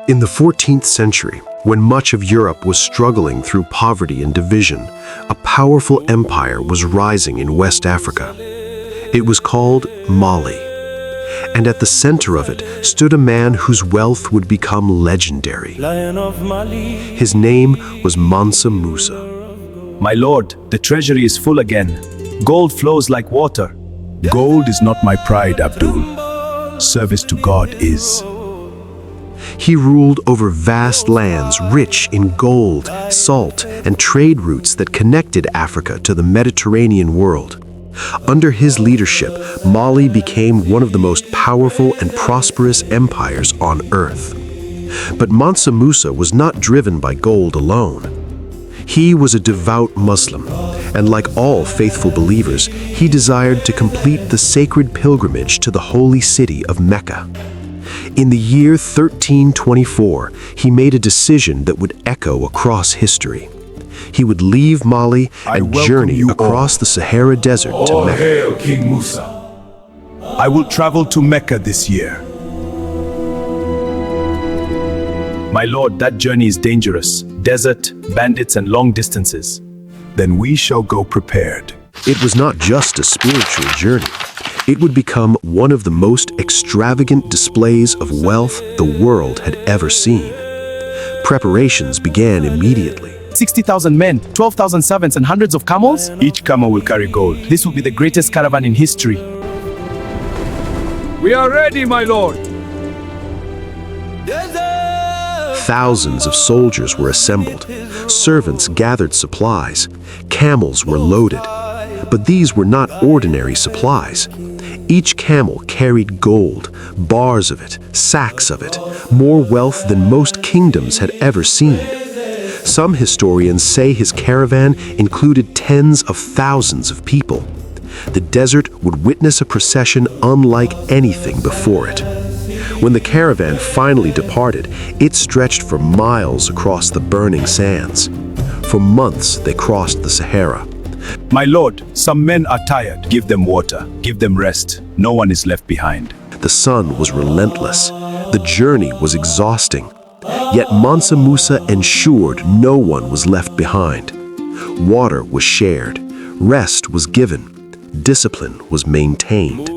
In the 14th century, when much of Europe was struggling through poverty and division, a powerful empire was rising in West Africa. It was called Mali. And at the center of it stood a man whose wealth would become legendary. His name was Mansa Musa. My lord, the treasury is full again. Gold flows like water. Gold is not my pride, Abdul. Service to God is. He ruled over vast lands rich in gold, salt, and trade routes that connected Africa to the Mediterranean world. Under his leadership, Mali became one of the most powerful and prosperous empires on earth. But Mansa Musa was not driven by gold alone. He was a devout Muslim, and like all faithful believers, he desired to complete the sacred pilgrimage to the holy city of Mecca. In the year 1324, he made a decision that would echo across history. He would leave Mali and journey across the Sahara Desert to Mecca. Hail, King Musa. I will travel to Mecca this year. My lord, that journey is dangerous. Desert, bandits, and long distances. Then we shall go prepared. It was not just a spiritual journey. It would become one of the most extravagant displays of wealth the world had ever seen. Preparations began immediately. 60,000 men, 12,000 servants, and hundreds of camels? Each camel will carry gold. This will be the greatest caravan in history. We are ready, my lord. Thousands of soldiers were assembled. Servants gathered supplies. Camels were loaded. But these were not ordinary supplies. Each camel carried gold, bars of it, sacks of it, more wealth than most kingdoms had ever seen. Some historians say his caravan included tens of thousands of people. The desert would witness a procession unlike anything before it. When the caravan finally departed, it stretched for miles across the burning sands. For months, they crossed the Sahara. My lord, some men are tired. Give them water. Give them rest. No one is left behind. The sun was relentless. The journey was exhausting. Yet Mansa Musa ensured no one was left behind. Water was shared. Rest was given. Discipline was maintained.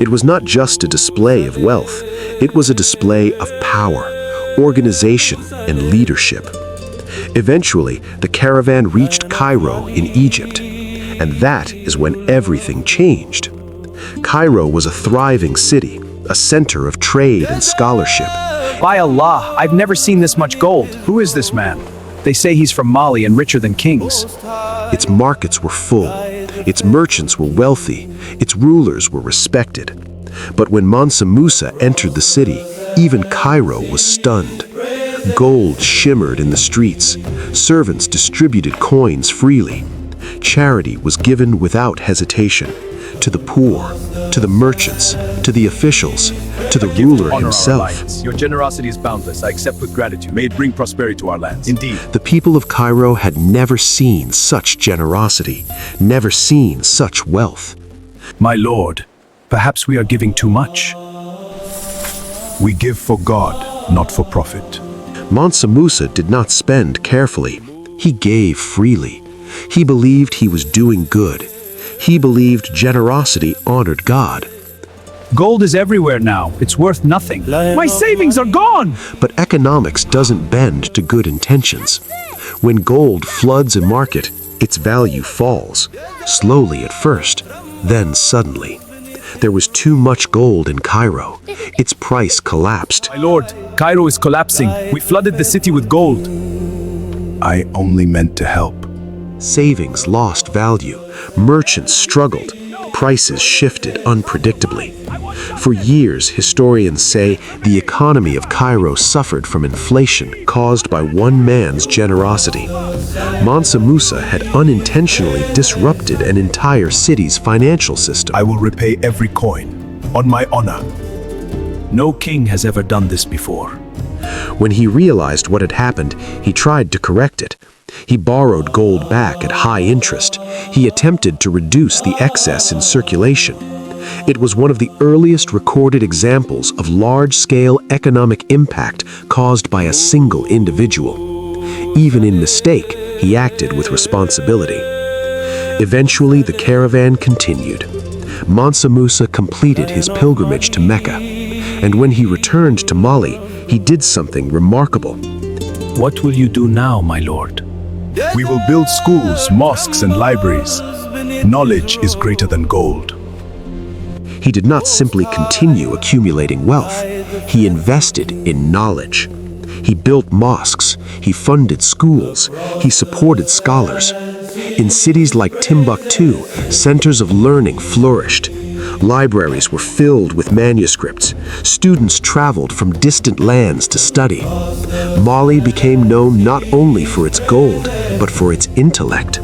It was not just a display of wealth. It was a display of power, organization, and leadership. Eventually, the caravan reached Cairo in Egypt, and that is when everything changed. Cairo was a thriving city, a center of trade and scholarship. By Allah, I've never seen this much gold. Who is this man? They say he's from Mali and richer than kings. Its markets were full, its merchants were wealthy, its rulers were respected. But when Mansa Musa entered the city, even Cairo was stunned. Gold shimmered in the streets. Servants distributed coins freely. Charity was given without hesitation. To the poor, to the merchants, to the officials, to the ruler himself. Your generosity is boundless. I accept with gratitude. May it bring prosperity to our lands. Indeed. The people of Cairo had never seen such generosity, never seen such wealth. My lord, perhaps we are giving too much. We give for God, not for profit. Mansa Musa did not spend carefully. He gave freely. He believed he was doing good. He believed generosity honored God. Gold is everywhere now. It's worth nothing. My savings are gone! But economics doesn't bend to good intentions. When gold floods a market, its value falls, slowly at first, then suddenly. There was too much gold in Cairo. Its price collapsed. My lord, Cairo is collapsing. We flooded the city with gold. I only meant to help. Savings lost value. Merchants struggled. Prices shifted unpredictably. For years, historians say the economy of Cairo suffered from inflation caused by one man's generosity. Mansa Musa had unintentionally disrupted an entire city's financial system. I will repay every coin, on my honor. No king has ever done this before. When he realized what had happened, he tried to correct it. He borrowed gold back at high interest. He attempted to reduce the excess in circulation. It was one of the earliest recorded examples of large-scale economic impact caused by a single individual. Even in mistake, he acted with responsibility. Eventually, the caravan continued. Mansa Musa completed his pilgrimage to Mecca, and when he returned to Mali, he did something remarkable. What will you do now, my lord? We will build schools, mosques, and libraries. Knowledge is greater than gold. He did not simply continue accumulating wealth. He invested in knowledge. He built mosques, he funded schools, he supported scholars. In cities like Timbuktu, centers of learning flourished. Libraries were filled with manuscripts. Students traveled from distant lands to study. Mali became known not only for its gold, but for its intellect.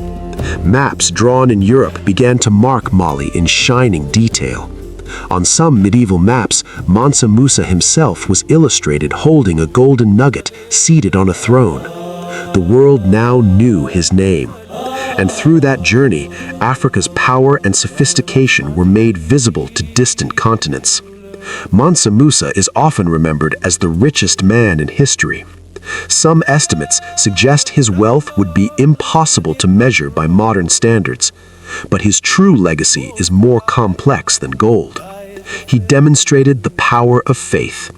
Maps drawn in Europe began to mark Mali in shining detail. On some medieval maps, Mansa Musa himself was illustrated holding a golden nugget seated on a throne. The world now knew his name. And through that journey, Africa's power and sophistication were made visible to distant continents. Mansa Musa is often remembered as the richest man in history. Some estimates suggest his wealth would be impossible to measure by modern standards, but his true legacy is more complex than gold. He demonstrated the power of faith,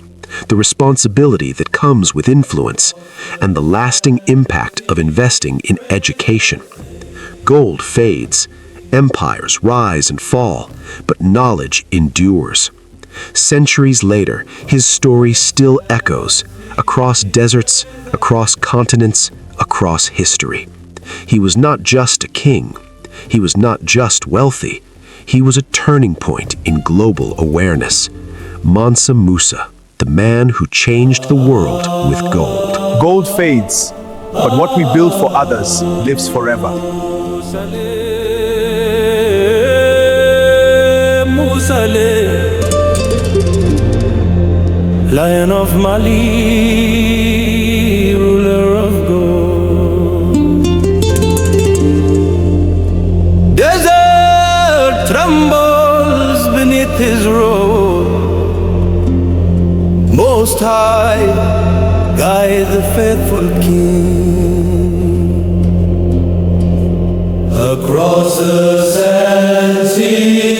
the responsibility that comes with influence, and the lasting impact of investing in education. Gold fades, empires rise and fall, but knowledge endures. Centuries later, his story still echoes across deserts, across continents, across history. He was not just a king. He was not just wealthy. He was a turning point in global awareness. Mansa Musa, the man who changed the world with gold. Gold fades, but what we build for others lives forever. Lion of Mali, ruler of gold. Desert trembles beneath his robe. Most High, guide the faithful King across the sand sea.